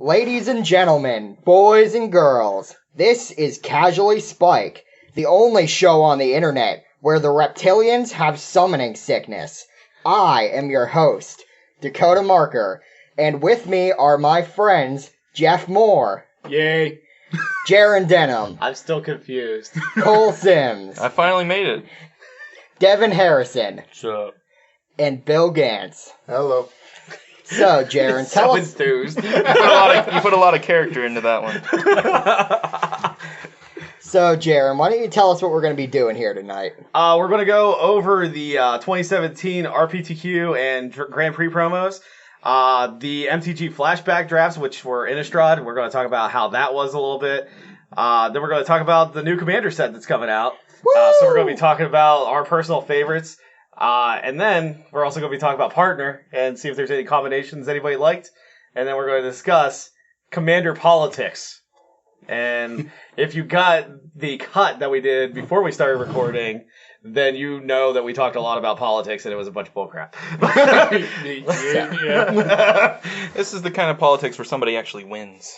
Ladies and gentlemen, boys and girls, this is Casually Spike, the only show on the internet where the reptilians have summoning sickness. I am your host, Dakota Marker, and with me are my friends Jeff Moore. Yay. Jaron Denham. I'm still confused. Cole Sims. I finally made it. Devin Harrison. What's up? And Bill Gantz. Hello. So, Jaron, tell us... enthused. You put a lot of character into that one. So, Jaron, why don't you tell us what we're going to be doing here tonight? We're going to go over the 2017 RPTQ and Grand Prix promos. The MTG flashback drafts, which were Innistrad. We're going to talk about how that was a little bit. Then we're going to talk about the new Commander set that's coming out. So we're going to be talking about our personal favorites. And then we're also going to be talking about Partner and see if there's any combinations anybody liked. And then we're going to discuss Commander politics. And if you got the cut that we did before we started recording, then you know that we talked a lot about politics and it was a bunch of bullcrap. Yeah. This is the kind of politics where somebody actually wins.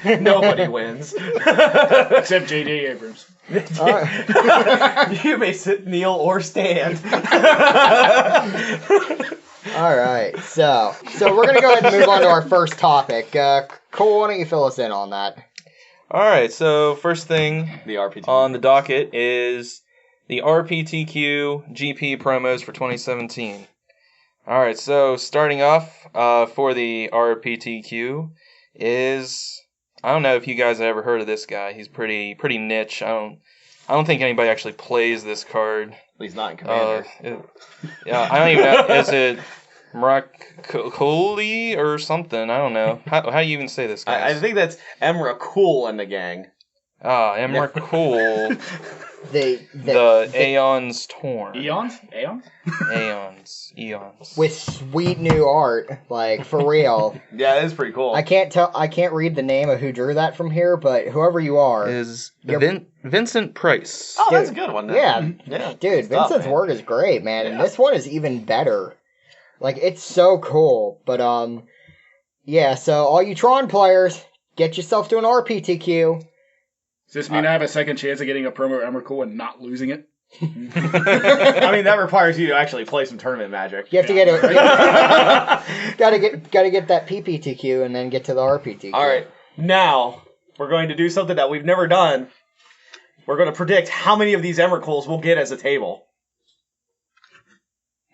Nobody wins. Except J.J. Abrams. You may sit, kneel, or stand. Alright, so we're going to go ahead and move on to our first topic. Cole, why don't you fill us in on that? Alright, so first thing The RPTQ. on the docket is the RPTQ GP promos for 2017. Alright, so starting off for the RPTQ is... I don't know if you guys have ever heard of this guy. He's pretty niche. I don't think anybody actually plays this card. At least not in Commander. Yeah, I don't even know. Is it Murakuli or something? I don't know. How do you even say this guy? I think that's Emra Cool and the gang. Emrakul. The Aeons Torn. Eons? Eons. with sweet new art, like, for real. Yeah, it is pretty cool. I can't read the name of who drew that from here, but whoever you are. Is Vincent Price. Oh, that's a good one. Then. Yeah, dude, Good stuff, Vincent's man. work is great, man, and Yeah. this one is even better. Like, it's so cool, but, yeah, so all you Tron players, get yourself to an RPTQ. Does this mean I have a second chance of getting a promo Emrakul and not losing it? I mean, that requires you to actually play some tournament magic. You have to get it. gotta get that PPTQ and then get to the RPTQ. All right, now we're going to do something that we've never done. We're going to predict how many of these Emrakuls we'll get as a table.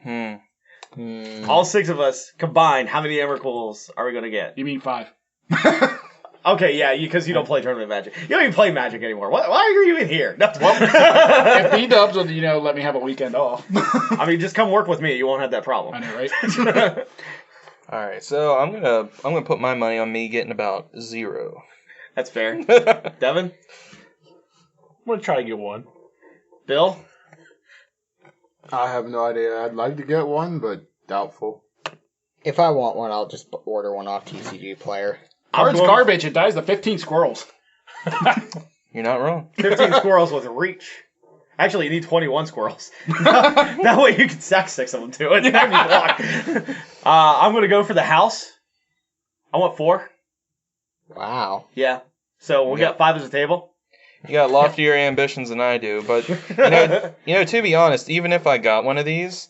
All six of us combined, how many Emrakuls are we going to get? You mean 5? Okay, yeah, because you don't play tournament magic. You don't even play magic anymore. Why are you even here? No. If B-Dubs will, let me have a weekend off. I mean, just come work with me. You won't have that problem. I know, right? All right, so I'm gonna put my money on me getting about 0. That's fair. Devin? I'm going to try to get 1. Bill? I have no idea. I'd like to get one, but doubtful. If I want one, I'll just order one off TCG Player. Card's garbage. It dies to 15 squirrels. You're not wrong. 15 squirrels with reach. Actually, you need 21 squirrels. That way you can sack 6 of them to it. That'd be blocked. I'm going to go for the house. I want 4. Wow. Yeah. So we got 5 as a table. You got loftier ambitions than I do, but you know, to be honest, even if I got one of these,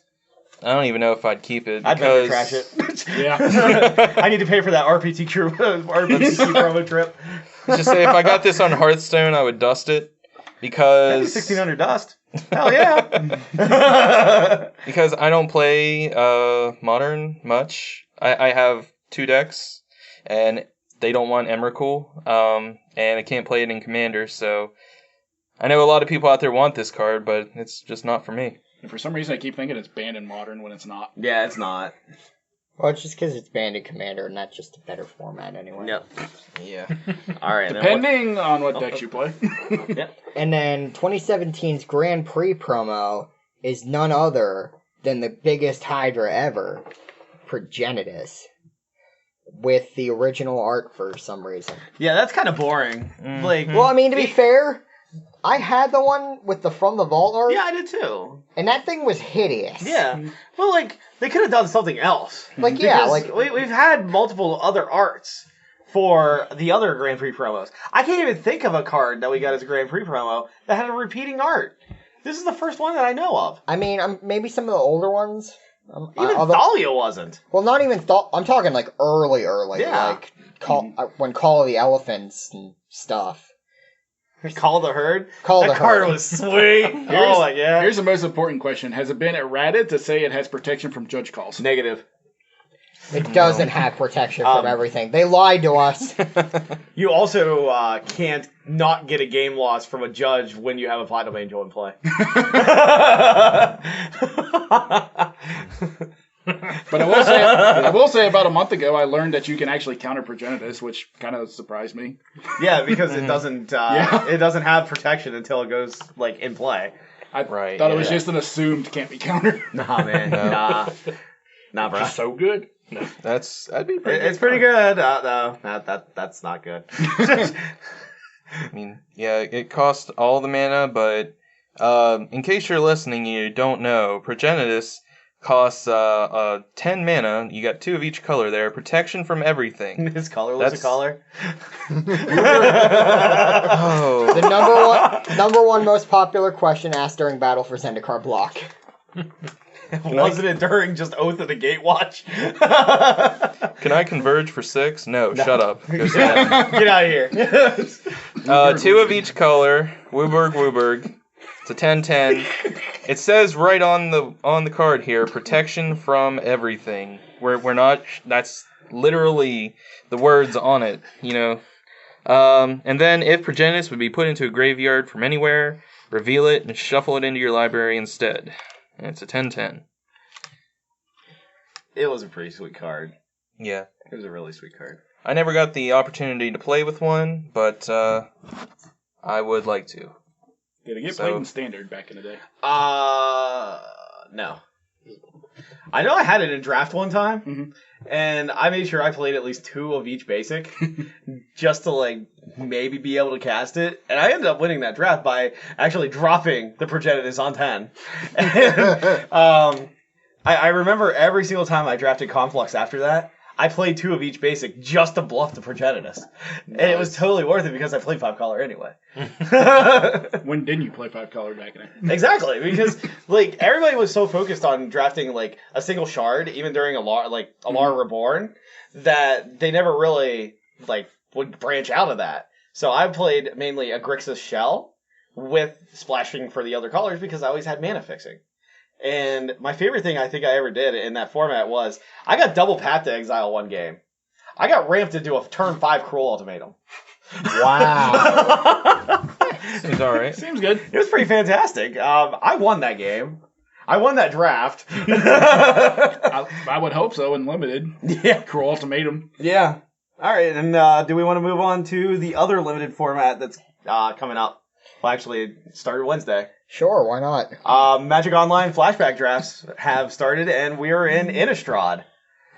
I don't even know if I'd keep it. I'd never trash it. Yeah. I need to pay for that RPTQ promo trip. Let's just say if I got this on Hearthstone, I would dust it because 1600 dust. Hell yeah. because I don't play Modern much. I have 2 decks, and they don't want Emrakul, and I can't play it in Commander. So I know a lot of people out there want this card, but it's just not for me. And for some reason, I keep thinking it's banned in Modern when it's not. Yeah, it's not. Well, it's just because it's banned in Commander, and that's just a better format anyway. Yep. Yeah. All right. Depending on what decks you play. Yep. And then 2017's Grand Prix promo is none other than the biggest Hydra ever, Progenitus, with the original art for some reason. Yeah, that's kind of boring. Like, Well, I mean, to be fair, I had the one with the From the Vault art, yeah, I did too. and that thing was hideous. Yeah. Well, like, they could have done something else. Like, yeah, Because like, we've had multiple other arts for the other Grand Prix promos. I can't even think of a card that we got as a Grand Prix promo that had a repeating art. This is the first one that I know of. I mean, maybe some of the older ones. Even Thalia wasn't. Well, not even I'm talking like early. Yeah. Like when Call of the Elephants and stuff. Call the Herd? Call that the card Herd. was sweet. Oh my god. Here's the most important question. Has it been errated to say it has protection from judge calls? Negative. It doesn't have protection from everything. They lied to us. You also can't not get a game loss from a judge when you have a Platinum Angel in play. But I will say about a month ago, I learned that you can actually counter Progenitus, which kind of surprised me. Yeah, because it doesn't it doesn't have protection until it goes like in play. I thought it was just an assumed can't be countered. Nah, man. Nah, bro. Just so good. No. That'd be pretty. It's pretty good. No, that's not good. I mean, yeah, it costs all the mana, but in case you're listening, you don't know, Progenitus costs 10 mana. You got 2 of each color there. Protection from everything. His colorless a color. Oh. The number one most popular question asked during Battle for Zendikar block. Wasn't it during just Oath of the Gatewatch? Can I converge for 6? No, shut up. Go sit Get out of here. 2 of each color. Wooburg. It's a 10/10. It says right on the card here, protection from everything. We're not. That's literally the words on it. You know. And then if Progenitus would be put into a graveyard from anywhere, reveal it and shuffle it into your library instead. And it's a 10/10. It was a pretty sweet card. Yeah. It was a really sweet card. I never got the opportunity to play with one, but I would like to. Did it get played in Standard back in the day? No. I know I had it in Draft one time, and I made sure I played at least 2 of each basic, just to like maybe be able to cast it. And I ended up winning that draft by actually dropping the Progenitus on 10. And, I remember every single time I drafted Conflux after that, I played 2 of each basic just to bluff the Progenitus. Nice. And it was totally worth it because I played 5 color anyway. When didn't you play 5 color back in it? Exactly, because like everybody was so focused on drafting like a single shard, even during Alara Reborn, that they never really like would branch out of that. So I played mainly a Grixis Shell with splashing for the other colors because I always had mana fixing. And my favorite thing I think I ever did in that format was I got double Path to Exile one game. I got ramped into a turn 5 Cruel Ultimatum. Wow. Seems alright. Seems good. It was pretty fantastic. I won that game. I won that draft. I would hope so in Limited. Yeah. Cruel Ultimatum. Yeah. All right, and do we want to move on to the other limited format that's coming up? Well, actually, it started Wednesday. Sure, why not? Magic Online flashback drafts have started, and we're in Innistrad.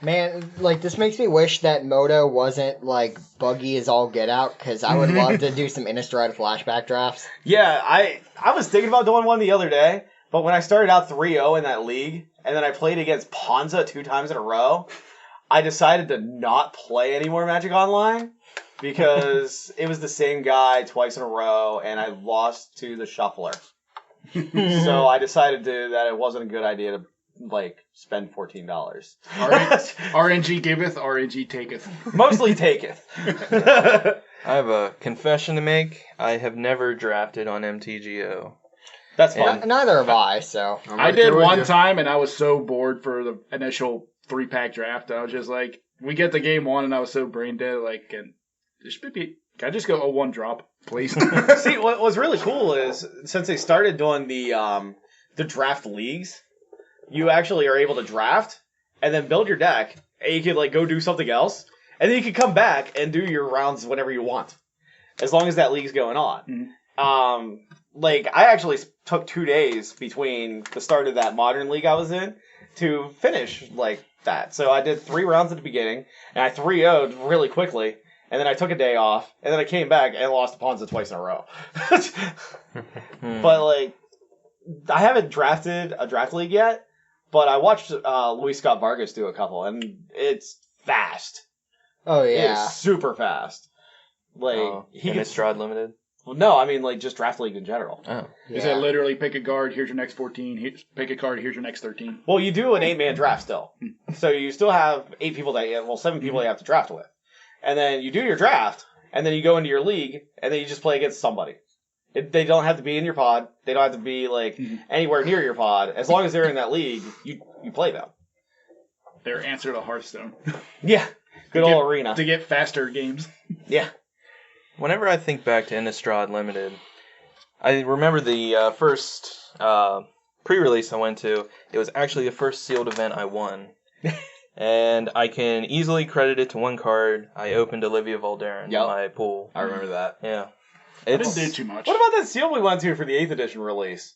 Man, like, this makes me wish that Moto wasn't, like, buggy as all get out, because I would love to do some Innistrad flashback drafts. Yeah, I was thinking about doing one the other day, but when I started out 3-0 in that league, and then I played against Ponza 2 times in a row, I decided to not play any more Magic Online, because it was the same guy twice in a row, and I lost to the Shuffler. So I decided that it wasn't a good idea to like spend $14. RNG giveth, RNG taketh. Mostly taketh. I have a confession to make. I have never drafted on MTGO. That's fine. Neither have I, so. I did one time, and I was so bored for the initial 3-pack draft. I was just like, we get to game 1, and I was so brain dead. Like, can I just go 0-1 drop, please? See, what was really cool is since they started doing the draft leagues, you actually are able to draft and then build your deck, and you could like go do something else, and then you can come back and do your rounds whenever you want, as long as that league's going on. Mm-hmm. Like I actually took 2 days between the start of that modern league I was in to finish like that. So I did 3 rounds at the beginning, and I 3-0'd really quickly. And then I took a day off, and then I came back and lost to Ponza twice in a row. But, like, I haven't drafted a draft league yet, but I watched Luis Scott Vargas do a couple, and it's fast. Oh It yeah. is super fast. Like he gets Innistrad limited. well, no, I mean like just draft league in general. Oh. You said literally pick a guard, here's your next 14. Pick a card, here's your next 13. Well, you do an 8-man draft still, so you still have 8 people that 7 people you have to draft with, and then you do your draft, and then you go into your league, and then you just play against somebody. They don't have to be in your pod. They don't have to be like anywhere near your pod. As long as they're in that league, you play them. Their answer to Hearthstone. Yeah, good old arena. To get faster games. Yeah. Whenever I think back to Innistrad Limited, I remember the first pre-release I went to. It was actually the first sealed event I won. And I can easily credit it to one card. I opened Olivia Valderin in my pool. I remember that. Yeah. I didn't do too much. What about that seal we went to for the 8th edition release?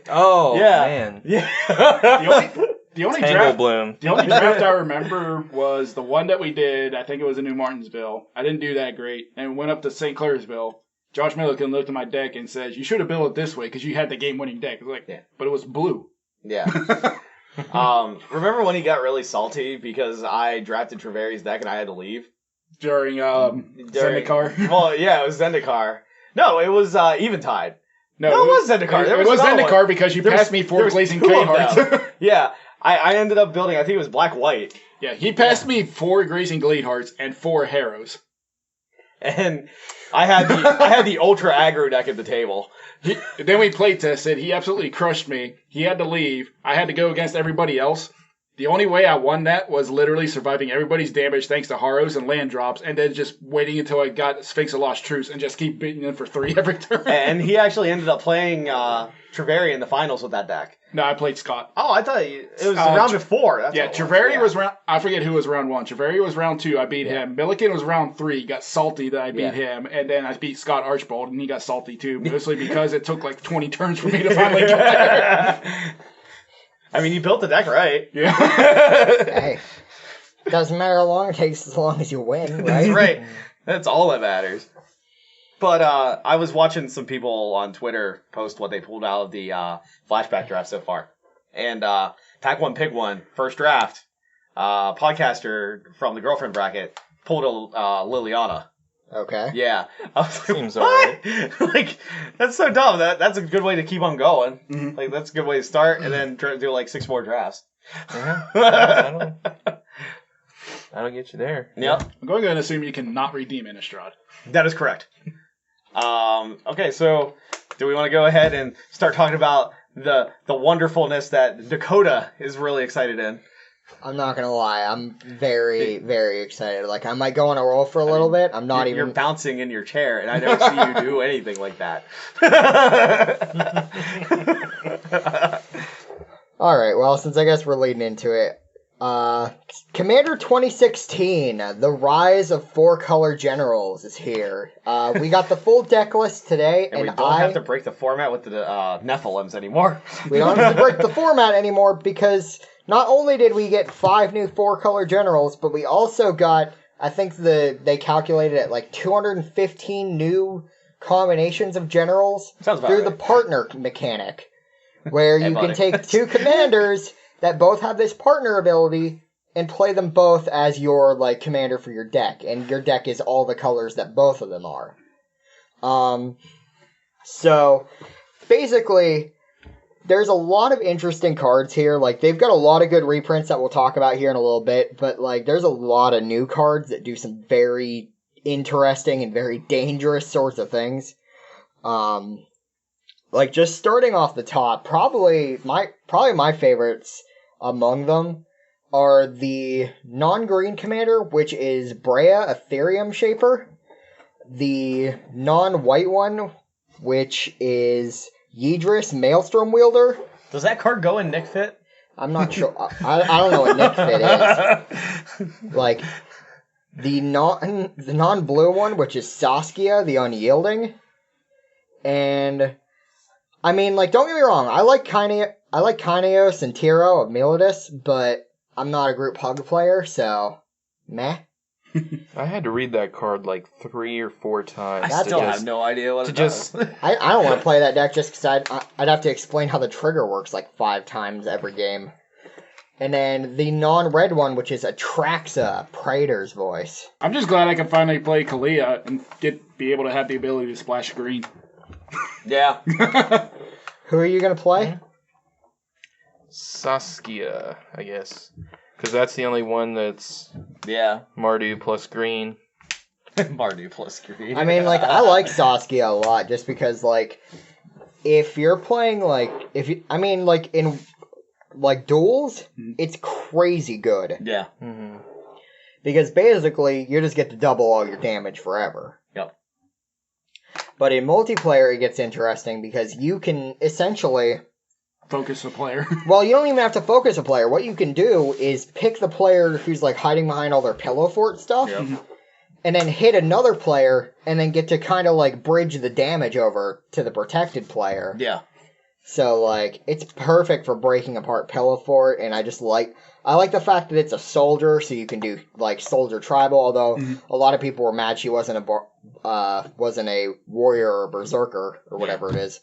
Oh, Yeah. man. Yeah. The only Tangle draft Bloom. The only draft I remember was the one that we did. I think it was in New Martinsville. I didn't do that great, and went up to St. Clairsville. Josh Milliken looked at my deck and says, "You should have built it this way because you had the game-winning deck." I was like, but it was blue. Yeah. Remember when he got really salty because I drafted Treveri's deck and I had to leave? During Zendikar. Well, yeah, it was Zendikar. No, it was Eventide. No, it was Zendikar. It was Zendikar because you passed me 4 Glazing Clay Hearts. Yeah, I ended up building, I think it was black-white. Yeah, he passed me 4 Grazing Glade Hearts and 4 Harrows. And I had the ultra aggro deck at the table. Then we play tested. He absolutely crushed me. He had to leave. I had to go against everybody else. The only way I won that was literally surviving everybody's damage thanks to Harrows and land drops, and then just waiting until I got Sphinx of Lost Truce and just keep beating them for 3 every turn. And he actually ended up playing Treveri in the finals with that deck. No, I played Scott. Oh, I thought it was round before. That's yeah, what it Treveri was round. I forget who was round 1. Treveri was round 2. I beat him. Milliken was round 3. Got salty that I beat him, and then I beat Scott Archbold, and he got salty too, mostly because it took like 20 turns for me to finally get there. I mean, you built the deck right. Yeah. Hey, doesn't matter how long it takes, as long as you win, right? That's right. That's all that matters. But I was watching some people on Twitter post what they pulled out of the flashback draft so far. And Pack One Pick One, first draft, podcaster from the girlfriend bracket, pulled a Liliana. Okay. Yeah. I was like, Seems what? Like, that's so dumb. That's a good way to keep on going. Mhm. Like, that's a good way to start and then try to do like 6 more drafts. Yeah. That'll get you there. Yep. I'm going to assume you cannot redeem Innistrad. That is correct. Okay, so do we want to go ahead and start talking about the wonderfulness that Dakota is really excited in? I'm not gonna lie, I'm very, very excited. Like, I might go on a roll for a little bit. I'm not You're even... bouncing in your chair, and I don't see you do anything like that. Alright, well, since I guess we're leading into it. Commander 2016, The Rise of 4-Color Generals is here. We got the full deck list today, And we and don't have to break the format with the Nephilims anymore. We don't have to break the format anymore because not only did we get 5 new 4-color generals, but we also got, I think they calculated it like 215 new combinations of generals Sounds about through right. the partner mechanic, where you buddy. can take 2 commanders that both have this partner ability and play them both as your like commander for your deck, and your deck is all the colors that both of them are. So basically, there's a lot of interesting cards here. Like, they've got a lot of good reprints that we'll talk about here in a little bit, but like, there's a lot of new cards that do some very interesting and very dangerous sorts of things. Like, just starting off the top, probably my favorites among them are the non-green commander, which is Brea Ethereum Shaper, the non-white one, which is Yidris Maelstrom Wielder. Does that card go in Nick Fit? I'm not sure. I don't know what Nick Fit is. Like, the non-blue one, which is Saskia, the Unyielding. And, I mean, like, don't get me wrong, I like Kaineos and Tiro of Melodis, but I'm not a group hug player, so, meh. I had to read that card like 3 or 4 times. I still have no idea what it does. I don't want to play that deck just because I'd have to explain how the trigger works like 5 times every game. And then the non-red one, which is Atraxa, Praetor's voice. I'm just glad I can finally play Kalia and be able to have the ability to splash green. Yeah. Who are you going to play? Saskia, I guess. Because that's the only one that's Mardu plus green. Mardu plus green. I mean, like, I like Saskia a lot just because, like, if you're playing, like, in, like, duels, it's crazy good. Yeah. Mm-hmm. Because basically, you just get to double all your damage forever. Yep. But in multiplayer, it gets interesting because you can essentially... Focus the player. Well, you don't even have to focus a player. What you can do is pick the player who's, like, hiding behind all their pillow fort stuff, and then hit another player, and then get to kind of, like, bridge the damage over to the protected player. Yeah. So, like, it's perfect for breaking apart pillow fort, and I like the fact that it's a soldier, so you can do, like, soldier tribal, although a lot of people were mad she wasn't a warrior or berserker, or whatever it is.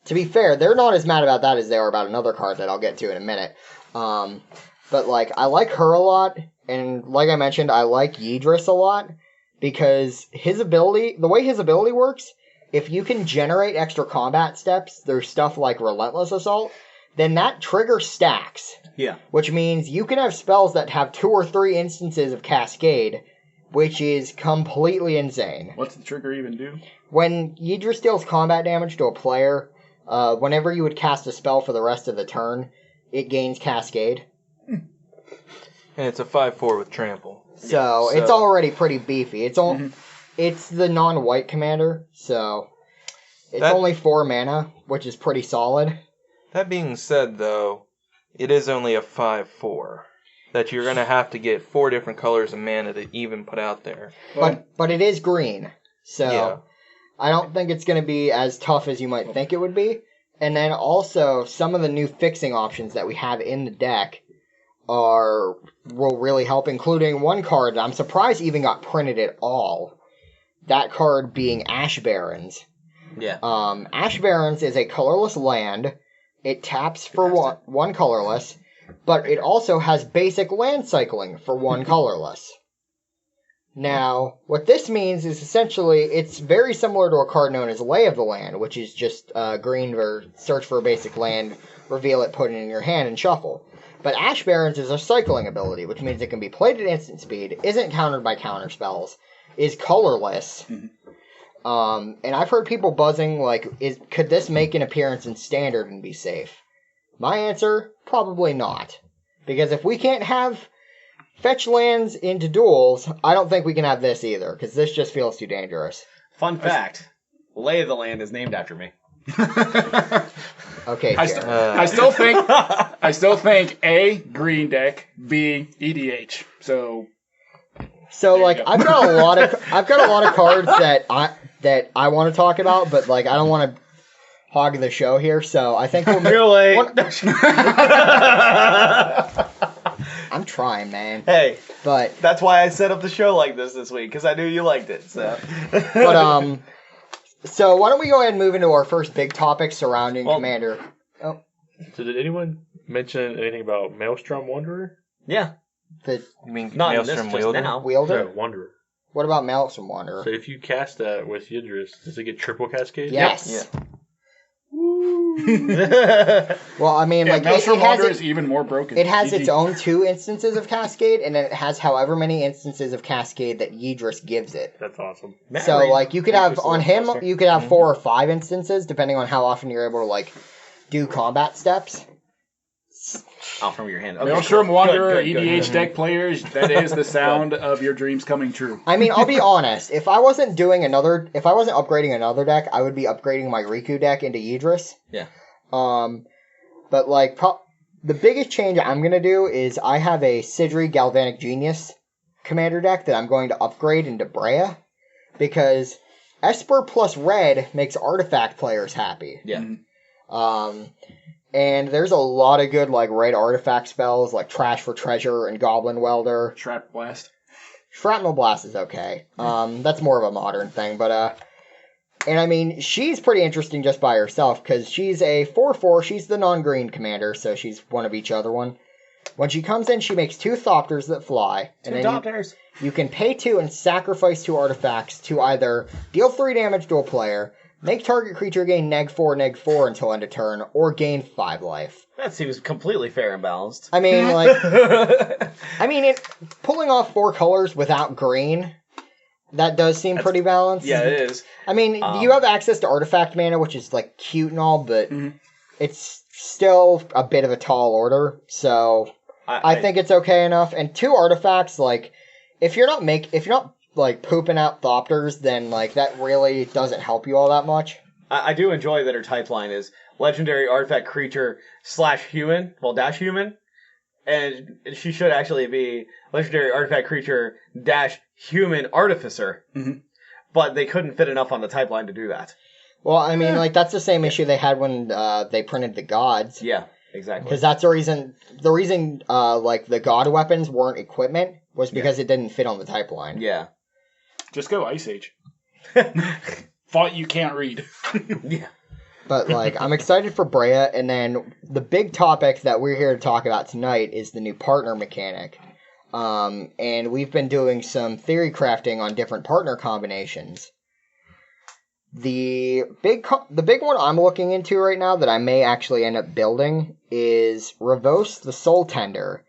To be fair, they're not as mad about that as they are about another card that I'll get to in a minute. But, like, I like her a lot, and like I mentioned, I like Yidris a lot, because the way his ability works, if you can generate extra combat steps through stuff like Relentless Assault, then that trigger stacks. Yeah. Which means you can have spells that have 2 or 3 instances of Cascade, which is completely insane. What's the trigger even do? When Yidris deals combat damage to a player, whenever you would cast a spell for the rest of the turn, it gains Cascade. And it's a 5/4 with trample. So it's already pretty beefy. It's the non-white commander, so it's only 4 mana, which is pretty solid. That being said, though, it is only a 5/4. That you're going to have to get 4 different colors of mana to even put out there. But it is green, so Yeah. I don't think it's going to be as tough as you might think it would be. And then also, some of the new fixing options that we have in the deck will really help, including one card that I'm surprised even got printed at all. That card being Ash Barrens. Yeah. Ash Barrens is a colorless land. It taps for one colorless, but it also has basic land cycling for 1 colorless. Now, what this means is essentially it's very similar to a card known as Lay of the Land, which is just green for search for a basic land, reveal it, put it in your hand, and shuffle. But Ash Barrens is a cycling ability, which means it can be played at instant speed, isn't countered by counter spells, is colorless. And I've heard people buzzing, like, could this make an appearance in Standard and be safe? My answer, probably not. Because if we can't have fetch lands into duels, I don't think we can have this either, because this just feels too dangerous. Fun fact: Lay of the Land is named after me. Okay, I still think A, green deck, B, EDH. So like I've got a lot of cards that I want to talk about, but like I don't want to hog the show here, so I think we'll Really? I'm trying, man. Hey, But that's why I set up the show like this week, because I knew you liked it. So. So why don't we go ahead and move into our first big topic surrounding Commander. Oh, So did anyone mention anything about Maelstrom Wanderer? Yeah. the You mean Not in this Maelstrom just Wielder? now. wielder? No, Wanderer. What about Maelstrom Wanderer? So if you cast that with Yidris, does it get triple cascade? Yes. Yeah. Well, I mean, like Maelstrom Wanderer is even more broken. it has GG. its own 2 instances of Cascade, and then it has however many instances of Cascade that Yidris gives it. That's awesome. So, like, you could have, on him, you could have 4 or 5 instances, depending on how often you're able to, like, do combat steps. Out from your hand. Okay, Maelstrom cool. Wanderer, Good, good, EDH good. deck players, that is the sound of your dreams coming true. I mean, I'll be honest. If I wasn't upgrading another deck, I would be upgrading my Riku deck into Yidris. Yeah. But, like, the biggest change I'm going to do is I have a Sidri Galvanic Genius commander deck that I'm going to upgrade into Brea, because Esper plus red makes artifact players happy. Yeah. And there's a lot of good, like, red artifact spells, like Trash for Treasure and Goblin Welder. Trap Blast. Shrapnel Blast is okay. That's more of a modern thing, but, And I mean, she's pretty interesting just by herself because she's a 4/4. She's the non-green commander, so she's one of each other one. When she comes in, she makes 2 Thopters that fly. Two then Thopters. You can pay 2 and sacrifice 2 artifacts to either deal 3 damage to a player, make target creature gain -4/-4 until end of turn, or gain 5 life. That seems completely fair and balanced. I mean, pulling off 4 colors without green, that does seem pretty balanced. Yeah, it is. I mean, you have access to artifact mana, which is like cute and all, but it's still a bit of a tall order. So I think it's okay enough. And 2 artifacts, like if you're not like pooping out Thopters, then like that really doesn't help you all that much. I do enjoy that her type line is legendary artifact creature /human, well -human, and she should actually be legendary artifact creature -human artificer. But they couldn't fit enough on the type line to do that. Well, I mean, like that's the same issue they had when they printed the gods. Yeah, exactly. Because that's the reason. The reason, like the god weapons weren't equipment was because it didn't fit on the type line. Yeah. Just go Ice Age. Font you can't read. Yeah. But like, I'm excited for Brea, and then the big topic that we're here to talk about tonight is the new partner mechanic. And we've been doing some theory crafting on different partner combinations. The big one I'm looking into right now that I may actually end up building is Ravos the Soul Tender.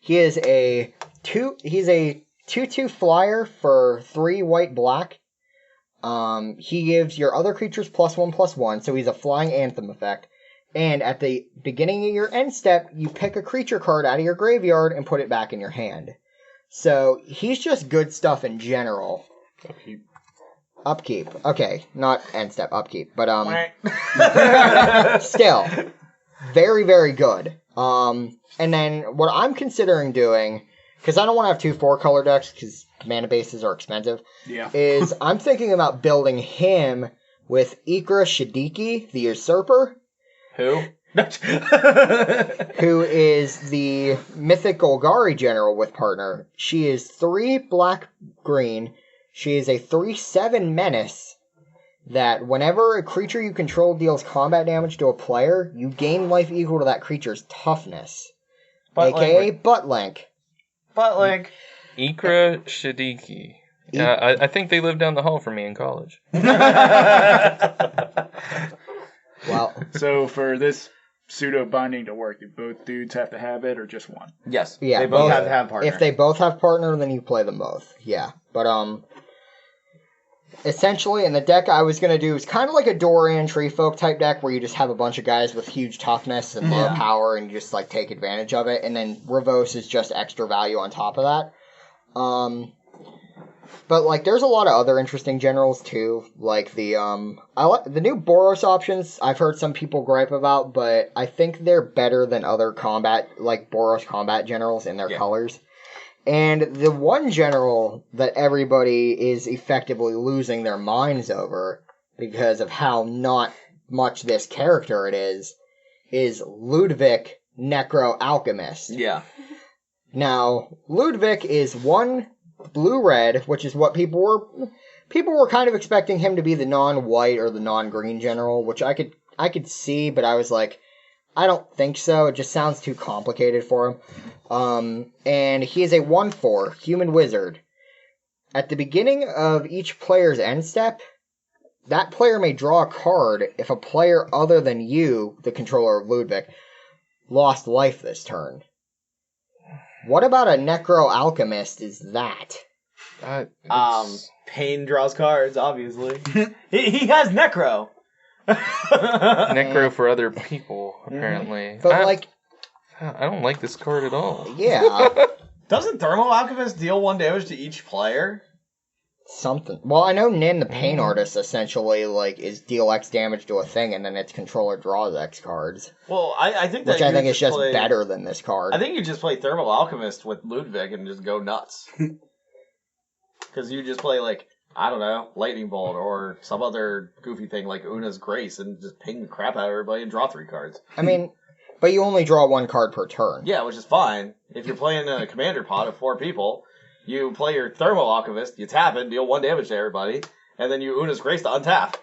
He is a 2/2 flyer for 3 white/black. He gives your other creatures +1/+1, so he's a flying anthem effect. And at the beginning of your end step, you pick a creature card out of your graveyard and put it back in your hand. So he's just good stuff in general. Upkeep. Okay, not end step, upkeep. But still, very, very good. And then what I'm considering doing, because I don't want to have 2 4-color decks, because mana bases are expensive, is I'm thinking about building him with Ikra Shadiki, the Usurper. Who? Who is the Mythic Golgari General with partner. She is 3 black-green. She is a 3/7 menace that whenever a creature you control deals combat damage to a player, you gain life equal to that creature's toughness. AKA Butt Link. Butt Link. Ikra Shadiki. Yeah, I think they lived down the hall from me in college. Well, so for this pseudo binding to work, do both dudes have to have it or just one? Yes. yeah, They both have to have partner. If they both have partner, then you play them both. Yeah, but essentially in the deck I was gonna do is kind of like a Dorian Tree Folk type deck where you just have a bunch of guys with huge toughness and low power and you just like take advantage of it, and then Ravos is just extra value on top of that. But like, there's a lot of other interesting generals too. Like the I like the new Boros options. I've heard some people gripe about, but I think they're better than other combat, like Boros combat generals in their colors. And the one general that everybody is effectively losing their minds over because of how not much this character it is Ludwig Necro Alchemist. Yeah. Now, Ludwig is 1 blue-red, which is what people were kind of expecting him to be the non-white or the non-green general, which I could see, but I was like, I don't think so. It just sounds too complicated for him. And he is a 1/4 human wizard. At the beginning of each player's end step, that player may draw a card if a player other than you, the controller of Ludwig, lost life this turn. What about a Necro Alchemist is that? Pain draws cards, obviously. he has Necro. Necro for other people, apparently. But I don't like this card at all. Yeah. Doesn't Thermal Alchemist deal 1 damage to each player? Something. Well, I know Nin, the Pain Artist, essentially, is deal X damage to a thing, and then its controller draws X cards. Well, I think that which I think is just better than this card. I think you just play Thermal Alchemist with Ludwig and just go nuts. Because you just play, I don't know, Lightning Bolt or some other goofy thing like Una's Grace and just ping the crap out of everybody and draw 3 cards. I mean, but you only draw 1 card per turn. Yeah, which is fine. If you're playing a commander pod of 4 people, you play your Thermal Alchemist, you tap it, deal 1 damage to everybody, and then you Una's Grace to untap.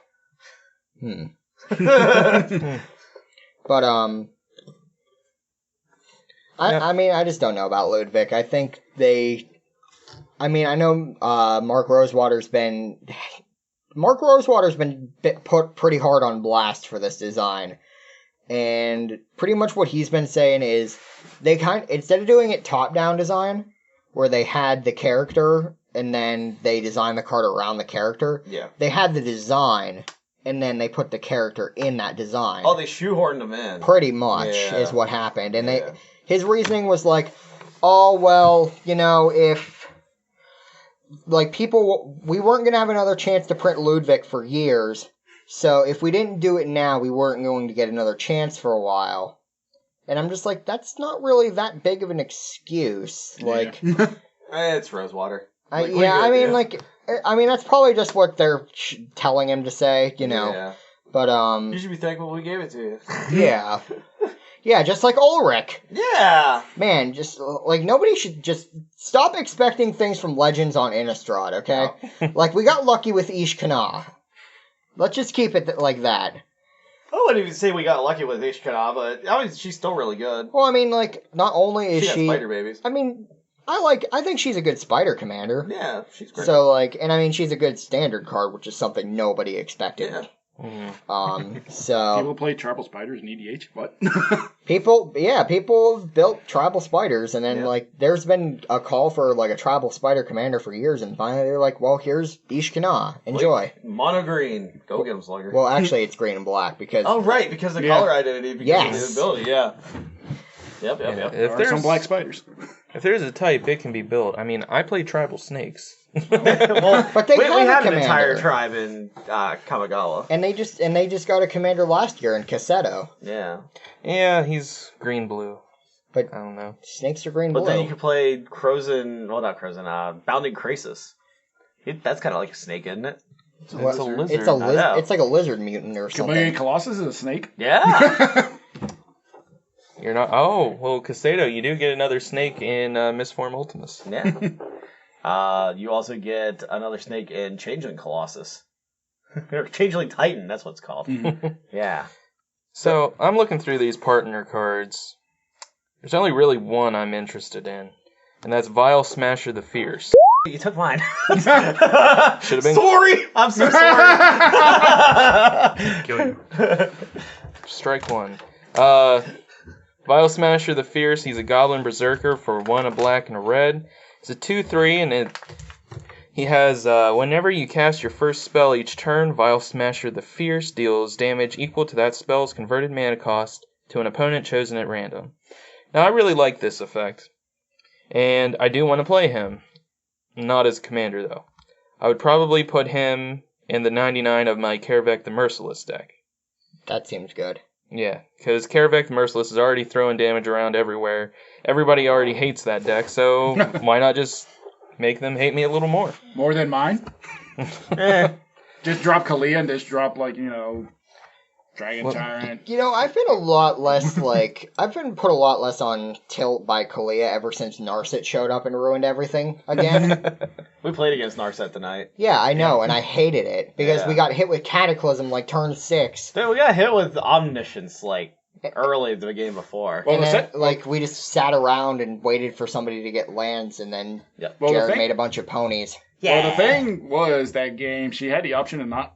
But I mean, I just don't know about Ludwig. I think I know Mark Rosewater's been put pretty hard on blast for this design, and pretty much what he's been saying is instead of doing it top-down design, where they had the character and then they designed the card around the character. Yeah. They had the design and then they put the character in that design. Oh, they shoehorned him in. Pretty much is what happened, and his reasoning was like, oh well, if we weren't going to have another chance to print Ludwig for years, so if we didn't do it now, we weren't going to get another chance for a while. And I'm just like, that's not really that big of an excuse. Like, it's Rosewater. That's probably just what they're telling him to say, Yeah. But, You should be thankful we gave it to you. Yeah. Yeah, just like Ulrich. Yeah. Man, just, nobody should just stop expecting things from Legends on Innistrad, okay? No. We got lucky with Ish Kana. Let's just keep it like that. I wouldn't even say we got lucky with Ish Kana, but she's still really good. Well, not only is she... spider babies. I think she's a good spider commander. Yeah, she's great. So, she's a good standard card, which is something nobody expected. Yeah. So... People play tribal spiders in EDH? What? people built tribal spiders, and then, there's been a call for, a tribal spider commander for years, and finally they're like, well, here's Ish Kana. Enjoy. Mono green. Go get him, Slugger. Well, actually, it's green and black, because... Oh, right, because of the color identity, because of the ability, yeah. Yep. If there's some black spiders. If there's a type, it can be built. I play tribal snakes. Well, but we had an entire tribe in Kamigawa. And they just got a commander last year in Cassetto. Yeah. Yeah, he's green-blue. But I don't know. Snakes are green-blue. But then you could play not Crozen, Bounding Krasis. That's kind of like a snake, isn't it? It's a lizard. It's like a lizard mutant or something. Chameleon Colossus is a snake? Yeah. You're not... Oh, well, Cassetto, you do get another snake in Mistform Ultimus. Yeah. You also get another snake in Changeling Colossus. Or Changeling Titan, that's what it's called. Yeah. So, I'm looking through these partner cards. There's only really one I'm interested in, and that's Vile Smasher the Fierce. You took mine. Should have been... Sorry! I'm so sorry! Kill you. Strike one. Vile Smasher the Fierce, he's a Goblin Berserker for 1, a black, and a red. It's a 2/3, and he has, whenever you cast your first spell each turn, Vile Smasher the Fierce deals damage equal to that spell's converted mana cost to an opponent chosen at random. Now, I really like this effect, and I do want to play him. Not as commander, though. I would probably put him in the 99 of my Karavek the Merciless deck. That seems good. Yeah, because Karavek the Merciless is already throwing damage around everywhere. Everybody already hates that deck, so why not just make them hate me a little more? More than mine? Just drop Kalia and just drop, Dragon Tyrant. I've been a lot less, I've been put a lot less on tilt by Kalia ever since Narset showed up and ruined everything again. We played against Narset tonight. Yeah, I know, and I hated it, because we got hit with Cataclysm, turn 6. Dude, we got hit with Omniscience, early the game before. Well, and then, we just sat around and waited for somebody to get lands, and then Jared made a bunch of ponies. Yeah. Well, the thing was, that game, she had the option to not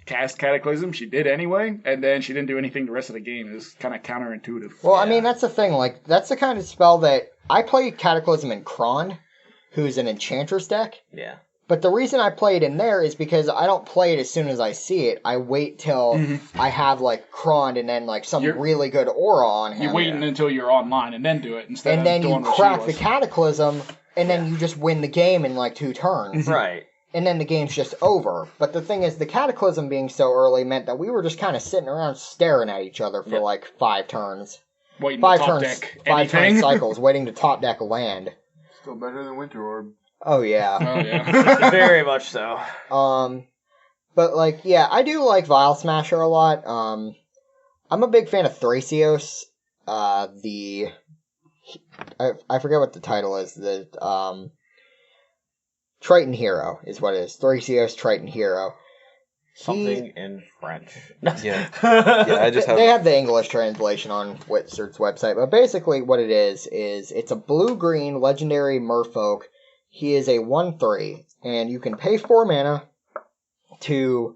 cast Cataclysm. She did anyway, and then she didn't do anything the rest of the game. It was kind of counterintuitive. Well, that's the thing. That's the kind of spell that... I play Cataclysm in Kron, who's an Enchantress deck. Yeah. But the reason I play it in there is because I don't play it as soon as I see it. I wait till I have, Kron and then, some really good aura on him. You're waiting until you're online and then do it instead and then of doing you crack the Cataclysm, and then you just win the game in, 2 turns. Right. And then the game's just over. But the thing is, the Cataclysm being so early meant that we were just kind of sitting around staring at each other for, 5 turns. Waiting 5 to top turns, deck 5 turn cycles, waiting to top deck a land. Still better than Winter Orb. Oh, yeah. Oh, yeah. Very much so. But, I do like Vile Smasher a lot. I'm a big fan of Thracios. I forget what the title is. The, Triton Hero is what it is. Thracios Triton Hero. something in French. Yeah. Yeah, I just have... They have the English translation on Wizard's website, but basically what it is it's a blue-green legendary merfolk. He is a 1/3, and you can pay 4 mana to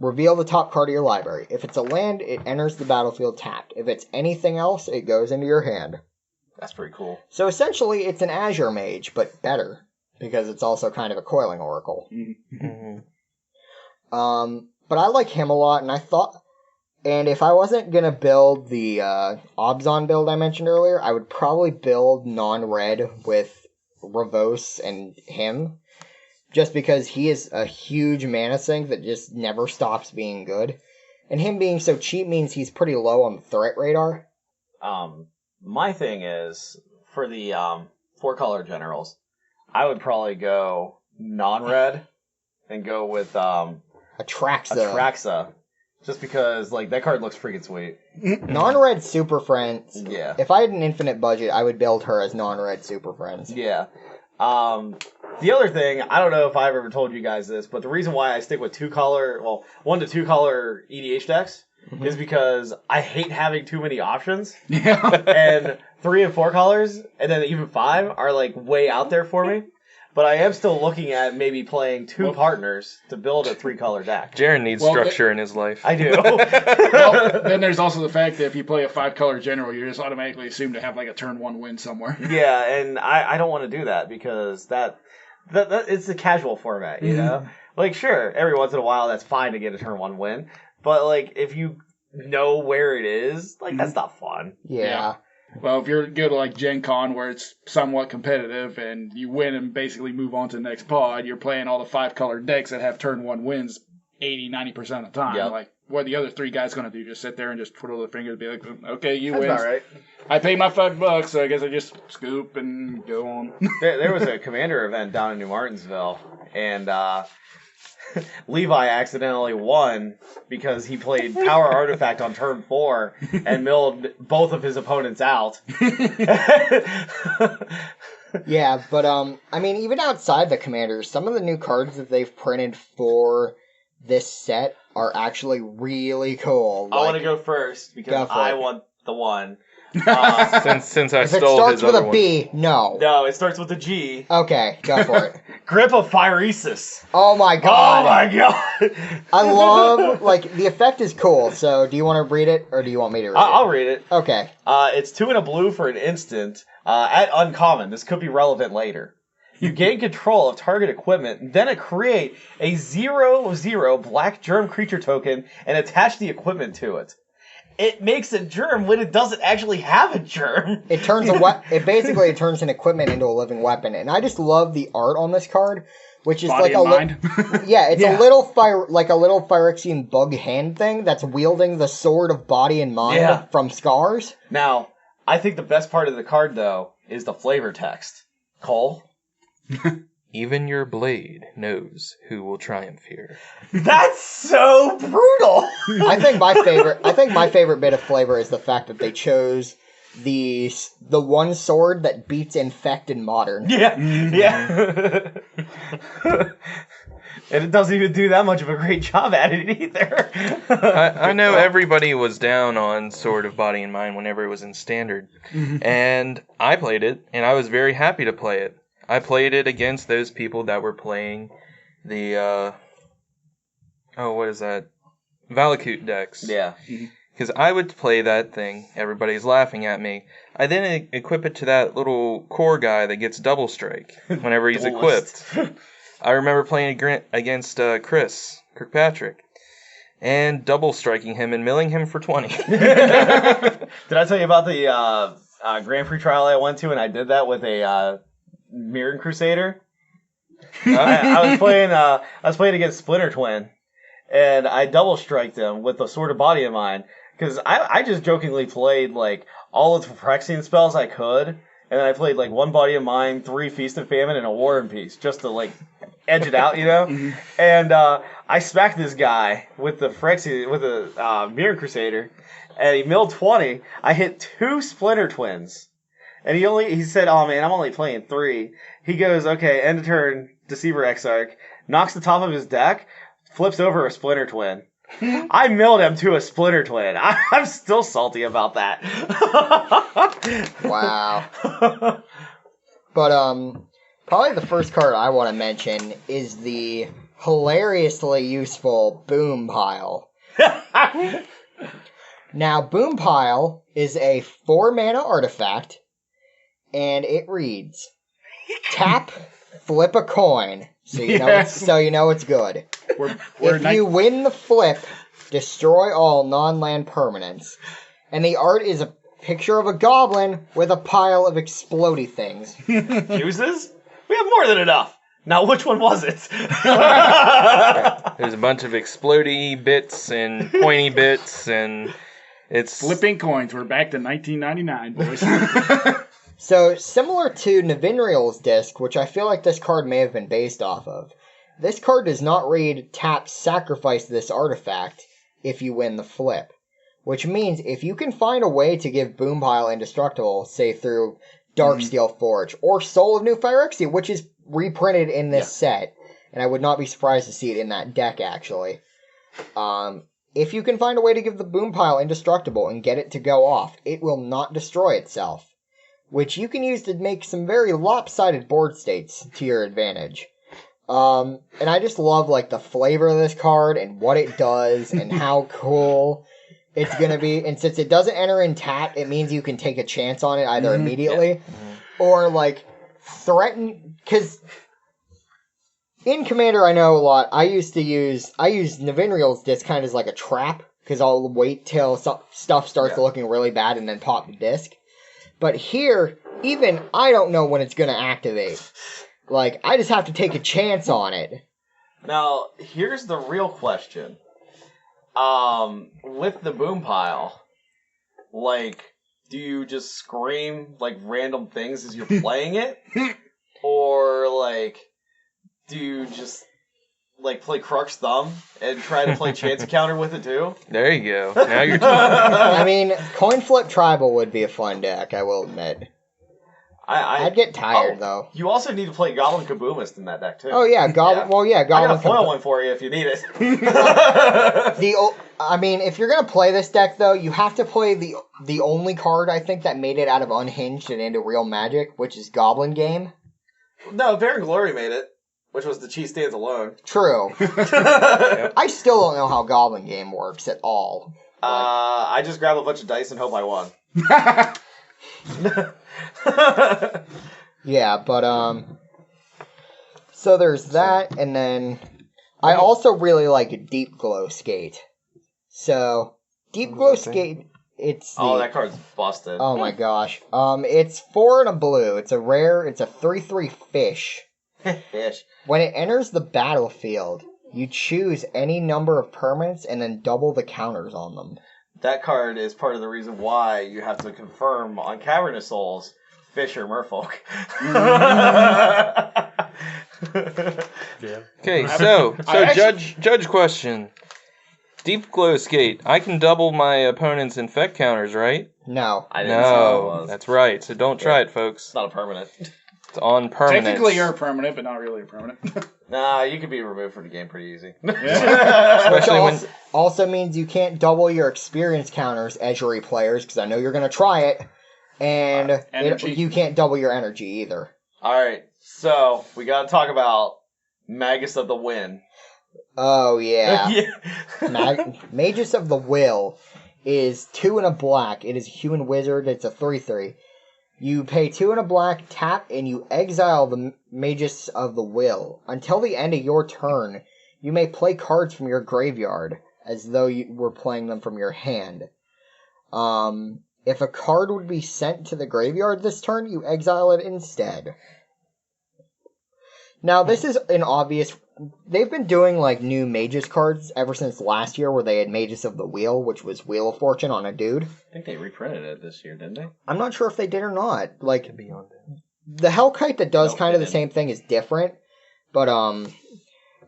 reveal the top card of your library. If it's a land, it enters the battlefield tapped. If it's anything else, it goes into your hand. That's pretty cool. So essentially, it's an Azure Mage, but better, because it's also kind of a Coiling Oracle. Mhm. But I like him a lot, and if I wasn't gonna build the Obzon build I mentioned earlier, I would probably build non-red with Ravos and him, just because he is a huge mana sink that just never stops being good. And him being so cheap means he's pretty low on the threat radar. My thing is, for the 4-color generals, I would probably go non-red and go with Atraxa. Just because, like, that card looks freaking sweet. Non-red Super Friends. Yeah. If I had an infinite budget, I would build her as non-red Super Friends. Yeah. The other thing, I don't know if I've ever told you guys this, but the reason why I stick with 1 to 2 color EDH decks is because I hate having too many options. Yeah. And 3 and 4 colors, and then even 5 are like way out there for me. But I am still looking at maybe playing 2 partners to build a 3-color deck. Jaron needs structure in his life. I do. Well, then there's also the fact that if you play a 5-color general, you're just automatically assumed to have like a turn 1 win somewhere. Yeah, and I don't want to do that because that it's a casual format, you know? Like, sure, every once in a while that's fine to get a turn 1 win, but like if you know where it is, like that's not fun. Yeah. Well, if you're good at like Gen Con where it's somewhat competitive and you win and basically move on to the next pod, you're playing all the 5-color decks that have turn 1 wins 80-90% of the time. Yep. Like, what are the other 3 guys going to do? Just sit there and just twiddle their fingers and be like, okay, you That's win. about right. I paid my $5, so I guess I just scoop and go on. There was a commander event down in New Martinsville, and Levi accidentally won because he played Power Artifact on turn 4 and milled both of his opponents out. Yeah, but I mean, even outside the Commanders, some of the new cards that they've printed for this set are actually really cool. I want to go first because I want the one. Since I If it stole starts his with other a one. B, no. No, it starts with a G. Okay, go for it. Grip of Phyresis. Oh my Oh god. my god. I love, like, the effect is cool, so do you want to read it, or do you want me to read it? I'll read it. Okay. It's 2 and a blue for an instant. At uncommon, this could be relevant later. You gain control of target equipment, then create a 0/0 black germ creature token and attach the equipment to it. It makes a germ when it doesn't actually have a germ. It turns it basically turns an equipment into a living weapon, and I just love the art on this card, which is Body like and mind. yeah, it's a little Phyrexian bug hand thing that's wielding the sword of body and mind from Scars. Now, I think the best part of the card, though, is the flavor text. Cole? Even your blade knows who will triumph here. That's so brutal! I think my favorite bit of flavor is the fact that they chose the one sword that beats Infect in Modern. Yeah. And it doesn't even do that much of a great job at it either. I know everybody was down on Sword of Body and Mind whenever it was in Standard. And I played it, and I was very happy to play it. I played it against those people that were playing the, what is that? Valakut decks. Yeah. Because I would play that thing, everybody's laughing at me. I then equip it to that little core guy that gets double strike whenever he's equipped. I remember playing against Chris Kirkpatrick and double striking him and milling him for 20. Did I tell you about the Grand Prix trial I went to, and I did that with a Mirren Crusader? I was playing against Splinter Twin, and I double striked him with the Sword of Body in Mind because I just jokingly played like all of the Phyrexian spells I could, and then I played like 1 Body of Mind, 3 Feast of Famine, and a War and Peace just to like edge it out, you know. And I smacked this guy with the Mirren Crusader, and he milled 20. I hit 2 Splinter Twins. And he said, oh man, I'm only playing 3. He goes, okay, end of turn, Deceiver Exarch, knocks the top of his deck, flips over a Splinter Twin. I milled him to a Splinter Twin. I'm still salty about that. Wow. But probably the first card I want to mention is the hilariously useful Boom Pile. Now, Boom Pile is a 4-mana artifact, and it reads: tap, flip a coin, so you know it's good. If you win the flip, destroy all non-land permanents. And the art is a picture of a goblin with a pile of explodey things. Fuses? We have more than enough. Now, which one was it? There's a bunch of explodey bits and pointy bits, and it's Flipping coins. We're back to 1999, boys. So, similar to Navindriel's disc, which I feel like this card may have been based off of, this card does not read tap, sacrifice this artifact if you win the flip. Which means if you can find a way to give Boom Pile indestructible, say through Darksteel Forge or Soul of New Phyrexia, which is reprinted in this set, and I would not be surprised to see it in that deck actually. If you can find a way to give the Boom Pile indestructible and get it to go off, it will not destroy itself, which you can use to make some very lopsided board states to your advantage. And I just love like the flavor of this card and what it does and how cool it's going to be. And since it doesn't enter in tap, it means you can take a chance on it either immediately or like threaten. Because in Commander, I know a lot. I use Navindriel's disc kind of as like a trap because I'll wait till stuff starts looking really bad and then pop the disc. But here, even I don't know when it's going to activate. Like, I just have to take a chance on it. Now, here's the real question. With the Boom Pile, like, do you just scream, like, random things as you're playing it? Or, like, do you just, like, play Crux Thumb and try to play Chance Encounter with it, too? There you go. Now you're talking. I mean, Coin Flip Tribal would be a fun deck, I will admit. I'd get tired, though. You also need to play Goblin Kaboomist in that deck, too. Oh, yeah, Goblin. Yeah. Well, yeah, Goblin. I got a foil one for you if you need it. I mean, if you're gonna play this deck, though, you have to play the only card I think that made it out of Unhinged and into Real Magic, which is Goblin Game. No, Baron Glory made it, which was the Cheese Stands alone. True. I still don't know how Goblin Game works at all. I just grab a bunch of dice and hope I won. Yeah, but so there's that, and then I also really like Deep Glow Skate. So Deep Glow Skate, it's that card's busted. Oh my gosh. It's 4 and a blue. It's a rare. It's a 3/3 fish. Fish. When it enters the battlefield, you choose any number of permanents and then double the counters on them. That card is part of the reason why you have to confirm on Cavernous Souls, fish or merfolk. Yeah. Okay, so judge question. Deep Glow Skate. I can double my opponent's infect counters, right? No. I didn't say what it was. That's right. So don't try it, folks. It's not a permanent. It's on permanent. Technically, you're a permanent, but not really a permanent. Nah, you can be removed from the game pretty easy. Especially when also means you can't double your experience counters as your players, because I know you're going to try it, and you can't double your energy either. Alright, so we got to talk about Magus of the Wind. Oh, yeah. Magus of the Will is 2 and a black. It is a human wizard. It's a 3/3. You pay 2 and a black, tap, and you exile the Magus of the Will. Until the end of your turn, you may play cards from your graveyard, as though you were playing them from your hand. If a card would be sent to the graveyard this turn, you exile it instead. Now, this is an obvious... They've been doing, like, new Magus cards ever since last year, where they had Magus of the Wheel, which was Wheel of Fortune on a dude. I think they reprinted it this year, didn't they? I'm not sure if they did or not. Like, the Hellkite that does kind of the same thing is different, but,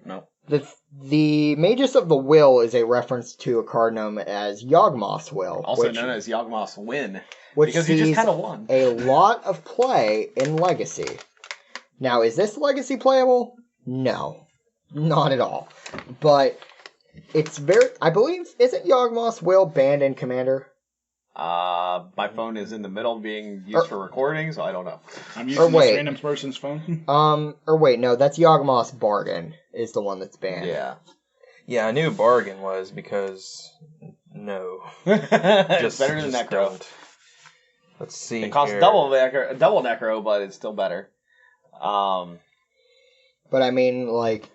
No. The Magus of the Will is a reference to a card known as Yawgmoth's Will. Also known as Yawgmoth's Win. Which because he just kind of won. A lot of play in Legacy. Now, is this Legacy playable? No. Not at all. But it's very... I believe... Isn't Yawgmoth's will banned in Commander? My phone is in the middle of being used for recording, so I don't know. I'm using this random person's phone. Or wait, no, that's Yawgmoth's Bargain is the one that's banned. Yeah. Yeah, I knew Bargain was because... No. It's better than Necro. Don't. Let's see. It costs here. double Necro, but it's still better. But I mean, like,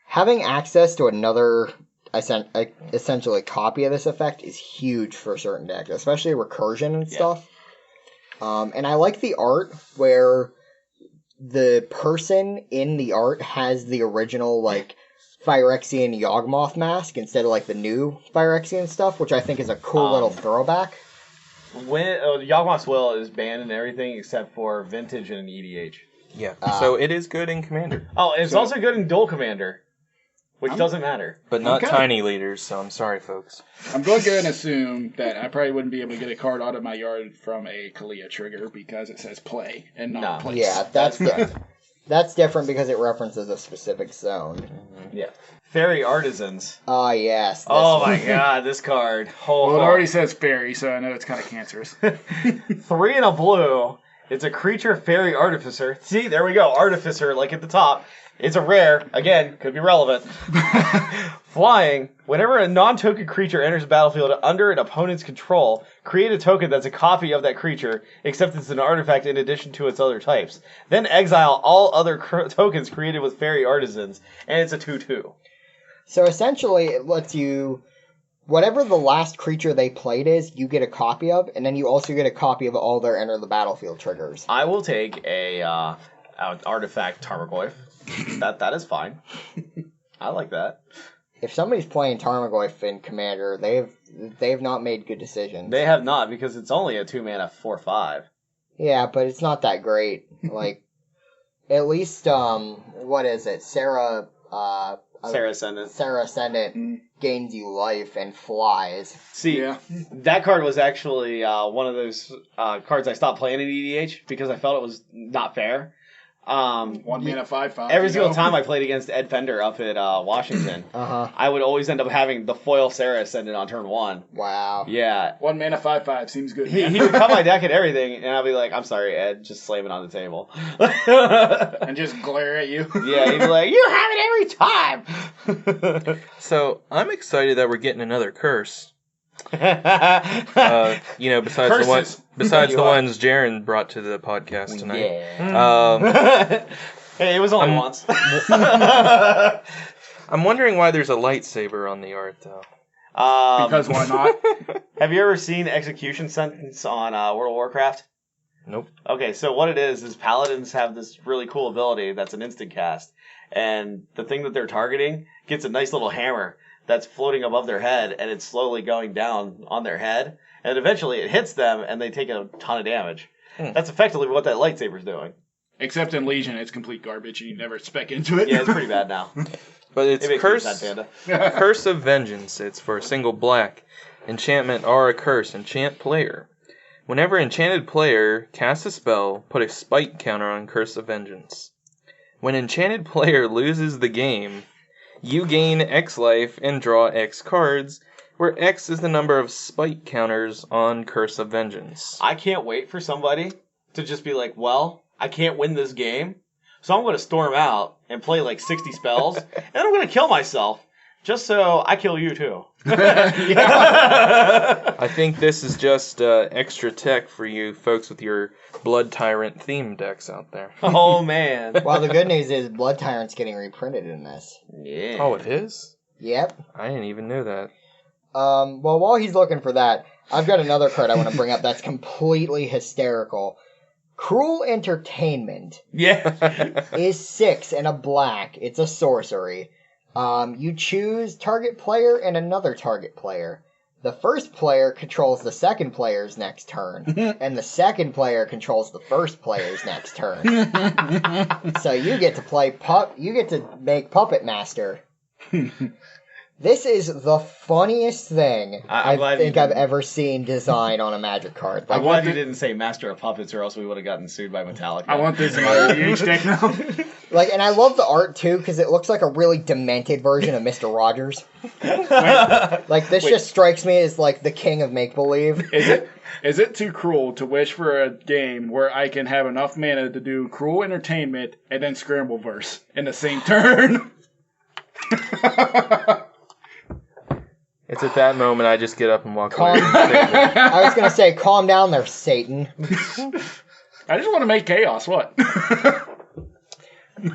having access to another essentially copy of this effect is huge for certain decks, especially recursion and stuff. And I like the art where the person in the art has the original, like, Phyrexian Yawgmoth mask instead of, like, the new Phyrexian stuff, which I think is a cool little throwback. Yawgmoth's Will is banned and everything except for Vintage and EDH. Yeah, so it is good in Commander. Oh, it's also good in Dual Commander, which doesn't matter. But not tiny leaders, so I'm sorry, folks. I'm going to go and assume that I probably wouldn't be able to get a card out of my yard from a Kalia trigger because it says play and not place. Yeah, that's different because it references a specific zone. Yeah. Fairy Artisans. Ah, yes. Oh my god, this card. Well, it already says fairy, so I know it's kind of cancerous. 3 and a blue. It's a creature fairy artificer. See, there we go. Artificer, like at the top. It's a rare. Again, could be relevant. Flying. Whenever a non-token creature enters the battlefield under an opponent's control, create a token that's a copy of that creature, except it's an artifact in addition to its other types. Then exile all other tokens created with fairy artisans, and it's a 2/2. So essentially, it lets you... Whatever the last creature they played is, you get a copy of, and then you also get a copy of all their enter the battlefield triggers. I will take an artifact Tarmogoyf. That is fine. I like that. If somebody's playing Tarmogoyf in Commander, they've not made good decisions. They have not, because it's only a 2-mana 4/5. Yeah, but it's not that great. Like, at least, what is it? Sarah Ascendant. Sarah Ascendant gains you life and flies. See, that card was actually one of those cards I stopped playing in EDH because I felt it was not fair. 1 mana 5/5. Every single time I played against Ed Fender up at Washington, I would always end up having the foil Sarah Ascendant on turn 1. Wow. Yeah. 1 mana 5/5 seems good. He would cut my deck and everything, and I'd be like, I'm sorry, Ed, just slam it on the table. And just glare at you. Yeah, he'd be like, you have it every time! So, I'm excited that we're getting another curse. Besides Curses. the ones Jaren brought to the podcast tonight. Yeah. Hey, it was only once. I'm wondering why there's a lightsaber on the art, though. Because why not? Have you ever seen Execution Sentence on World of Warcraft? Nope. Okay, so what it is paladins have this really cool ability that's an instant cast. And the thing that they're targeting gets a nice little hammer that's floating above their head, and it's slowly going down on their head. And eventually it hits them, and they take a ton of damage. That's effectively what that lightsaber's doing. Except in Legion, it's complete garbage. You never spec into it. Yeah, it's pretty bad now. But it's It makes me sad, Panda. Curse of Vengeance. It's for a single black. Enchantment or a curse. Enchant player. Whenever enchanted player casts a spell, put a spike counter on Curse of Vengeance. When enchanted player loses the game, you gain X life and draw X cards, where X is the number of spike counters on Curse of Vengeance. I can't wait for somebody to just be like, well, I can't win this game, so I'm going to storm out and play like 60 spells, and I'm going to kill myself, just so I kill you too. I think this is just extra tech for you folks with your Blood Tyrant theme decks out there. Oh, man. Well, the good news is Blood Tyrant's getting reprinted in this. Yeah. Oh, it is? Yep. I didn't even know that. Well, while he's looking for that, I've got another card I want to bring up that's completely hysterical. Cruel Entertainment. Yeah. Is 6 and a black. It's a sorcery. You choose target player and another target player. The first player controls the second player's next turn, and the second player controls the first player's next turn. So you get to play you get to make Puppet Master. This is the funniest thing I'm I glad think you I've didn't- ever seen designed on a Magic card. I'm Like, glad you didn't say Master of Puppets, or else we would have gotten sued by Metallica. I want this in my UH deck now. and I love the art too because it looks like a really demented version of Mr. Rogers. Like this just strikes me as like the king of make believe. Is it too cruel to wish for a game where I can have enough mana to do Cruel Entertainment and then Scramble Verse in the same turn? It's at that moment I just get up and walk away. I was gonna say, calm down there, Satan. I just want to make chaos. What?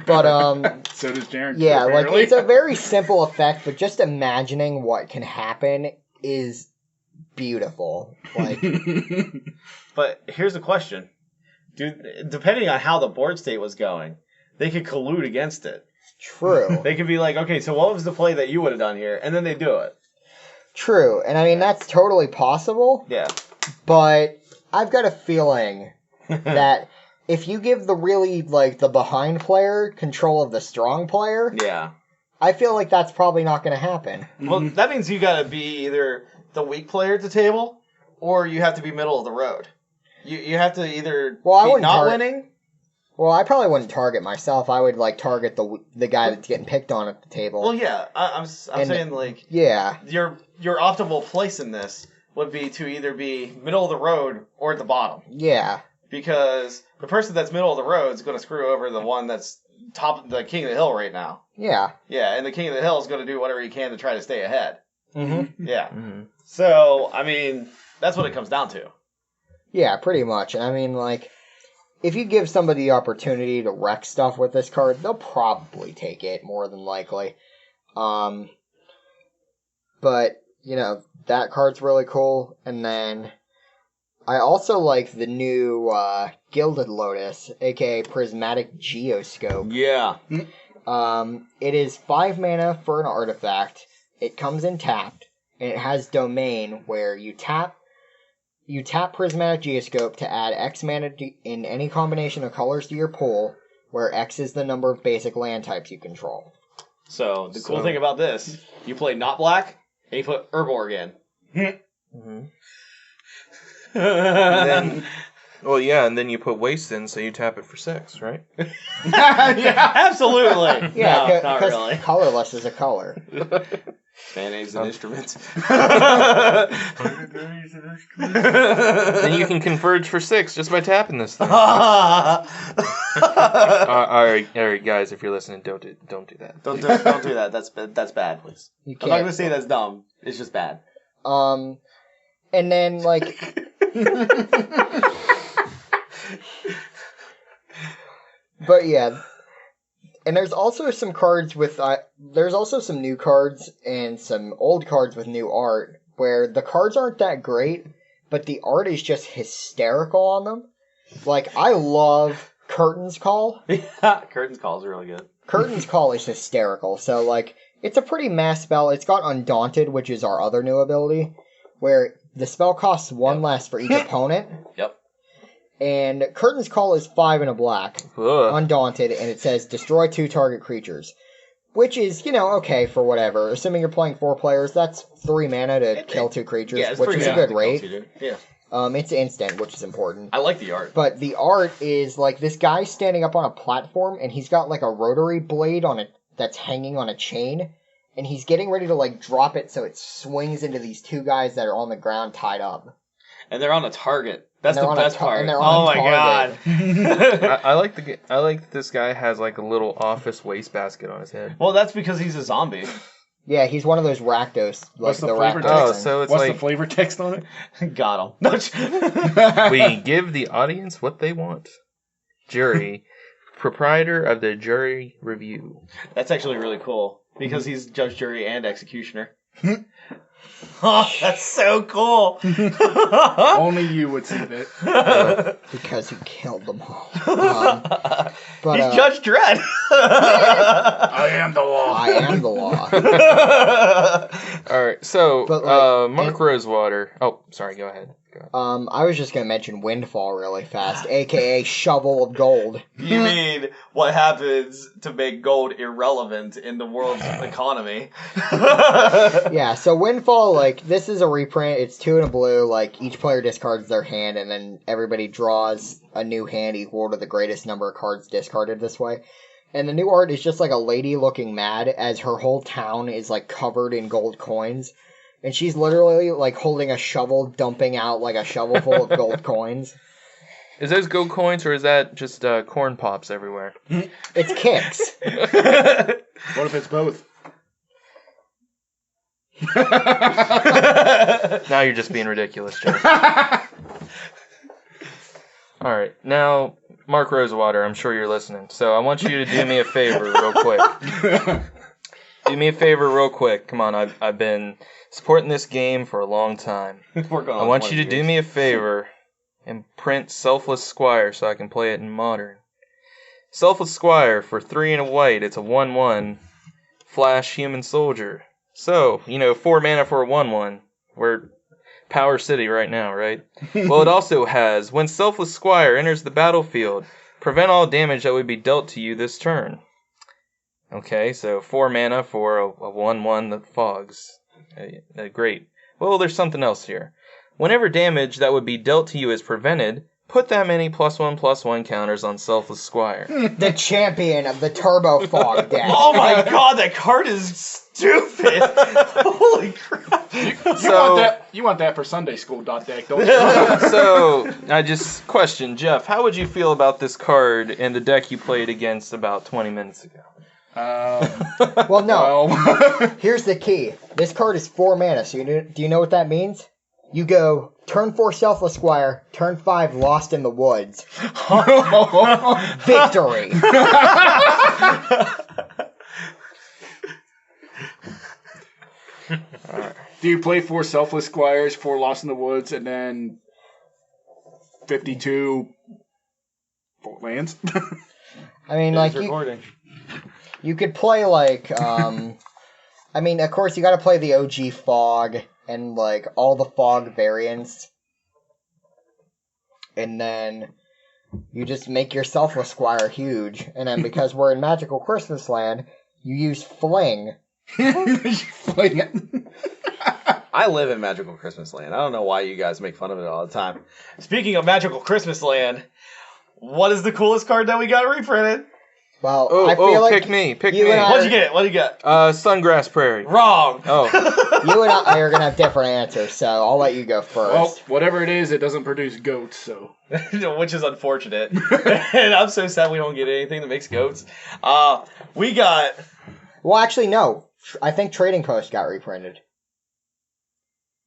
But So does Jaren. yeah, like apparently. it's a very simple effect, but just imagining what can happen is beautiful. Like, But here's the question. Depending on how the board state was going, they could collude against it. true, They could be like, okay, so what was the play that you would have done here? And then they do it. true, and I mean that's totally possible. Yeah. But I've got a feeling that if you give the really like the behind player control of the strong player, Yeah. I feel like that's probably not going to happen. Well, that means you got to be either the weak player at the table, or you have to be middle of the road. You have to either Well, I be wouldn't not tar- winning. Well, I probably wouldn't target myself. I would like target the guy that's getting picked on at the table. Well, yeah. I'm And- saying like Yeah, your optimal place in this would be to either be middle of the road or at the bottom, yeah, because the person that's middle of the road is going to screw over the one that's top, the king of the hill right now. yeah. Yeah, and the king of the hill is going to do whatever he can to try to stay ahead. Mm-hmm. Yeah. Mhm. So, I mean, that's what it comes down to. Yeah, pretty much. And I mean, like, if you give somebody the opportunity to wreck stuff with this card, they'll probably take it, more than likely. But, you know, that card's really cool. And then I also like the new Gilded Lotus, aka Prismatic Geoscope. Yeah. It is 5 mana for an artifact. It comes in tapped, and it has Domain, where you tap Prismatic Geoscope to add X mana in any combination of colors to your pool, where X is the number of basic land types you control. So, the cool thing about this, you play not black, and you put Urborg in. Mhm. Then, well, yeah, and then you put waste in, so you tap it for 6, right? Yeah, absolutely. Yeah, no, not because really. colorless is a color. Mayonnaise and instruments. Then you can converge for 6 just by tapping this thing. Don't All right, guys, if you're listening, don't do that. do that. That's bad, please. You I'm not can't. gonna say that's dumb. It's just bad. And then, like... But yeah, and there's also some cards with there's also some new cards and some old cards with new art where the cards aren't that great, but the art is just hysterical on them. Like, I love Curtain's Call. Curtain's Call is really good. Curtain's Call is hysterical. So, like, it's a pretty mass spell. It's got Undaunted, which is our other new ability, where the spell costs 1 less for each opponent. Yep. And Curtain's Call is 5 and a black. Ugh. Undaunted, and it says destroy 2 target creatures. Which is, okay for whatever. Assuming you're playing 4 players, that's 3 mana to kill 2 creatures, Yeah, it's which pretty is a good rate. Dude. Yeah. It's instant, which is important. I like the art. But the art is, like, this guy standing up on a platform, and he's got, like, a rotary blade on it that's hanging on a chain, and he's getting ready to, like, drop it so it swings into these 2 guys that are on the ground tied up. And they're on a target. That's And the they're on a best tar- part. and they're on Oh a my god. I like I like this guy has like a little office wastebasket on his head. Well, that's because he's a zombie. Yeah, he's one of those Rakdos. Like What's the the flavor Rakdos text? Oh, thing. so it's What's the like flavor text on it? Got him. we give the audience what they want. Jury, proprietor of the jury review. That's actually really cool because he's judge, jury, and executioner. Oh, that's so cool. Only you would see that. Because he killed them all. But, He's Judge Dredd. I am the law. I am the law. All right, so But, like, Mark Rosewater. Oh, sorry, go ahead. I was just gonna mention Windfall really fast, aka Shovel of Gold. You mean what happens to make gold irrelevant in the world's economy? Yeah, so Windfall, like, this is a reprint. It's 2 in a blue. Like, each player discards their hand, and then everybody draws a new hand equal to the greatest number of cards discarded this way. And the new art is just like a lady looking mad as her whole town is, like, covered in gold coins. And she's literally, like, holding a shovel, dumping out, like, a shovel full of gold coins. Is those gold coins, or is that just corn pops everywhere? It's kicks. What if it's both? Now you're just being ridiculous, Jeff. Alright, now, Mark Rosewater, I'm sure you're listening. So I want you to do me a favor real quick. Do me a favor real quick. Come on, I've been supporting this game for a long time. I want you to do me a favor and print Selfless Squire so I can play it in Modern. Selfless Squire for 3 and a white. It's a 1/1 Flash Human Soldier. So, 4 mana for a 1/1. We're Power City right now, right? Well, it also has, when Selfless Squire enters the battlefield, prevent all damage that would be dealt to you this turn. Okay, so 4 mana for a 1/1 that fogs. Great. Well, there's something else here. Whenever damage that would be dealt to you is prevented, put that many +1/+1 counters on Selfless Squire. The champion of the Turbo Fog deck. Oh my god, that card is stupid! Holy crap! You want that for Sunday school deck, don't you? So, I just question, Jeff, how would you feel about this card in the deck you played against about 20 minutes ago? Well, no. Here's the key. This card is 4 mana, so do you know what that means? You go turn 4 Selfless Squire, turn 5 Lost in the Woods. Victory. Do you play 4 Selfless Squires, 4 Lost in the Woods, and then 52 lands? I mean, like, you could play, like, of course, you gotta play the OG Fog and, like, all the Fog variants. And then you just make your Selfless Squire huge. And then because we're in Magical Christmas Land, you use Fling. Fling. I live in Magical Christmas Land. I don't know why you guys make fun of it all the time. Speaking of Magical Christmas Land, what is the coolest card that we got reprinted? Well, I feel like pick me. What'd you get? What do you get? Sungrass Prairie. Wrong. Oh. You and I are gonna have different answers, so I'll let you go first. Well, whatever it is, it doesn't produce goats, so. Which is unfortunate. And I'm so sad we don't get anything that makes goats. We got... Well, actually, no. I think Trading Post got reprinted.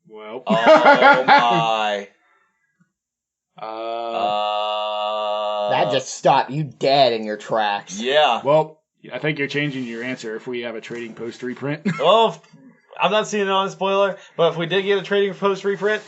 Well. Oh, my. That just stopped you dead in your tracks. Yeah. Well, I think you're changing your answer if we have a Trading Post reprint. Well, I'm not seeing it on a spoiler, but if we did get a Trading Post reprint,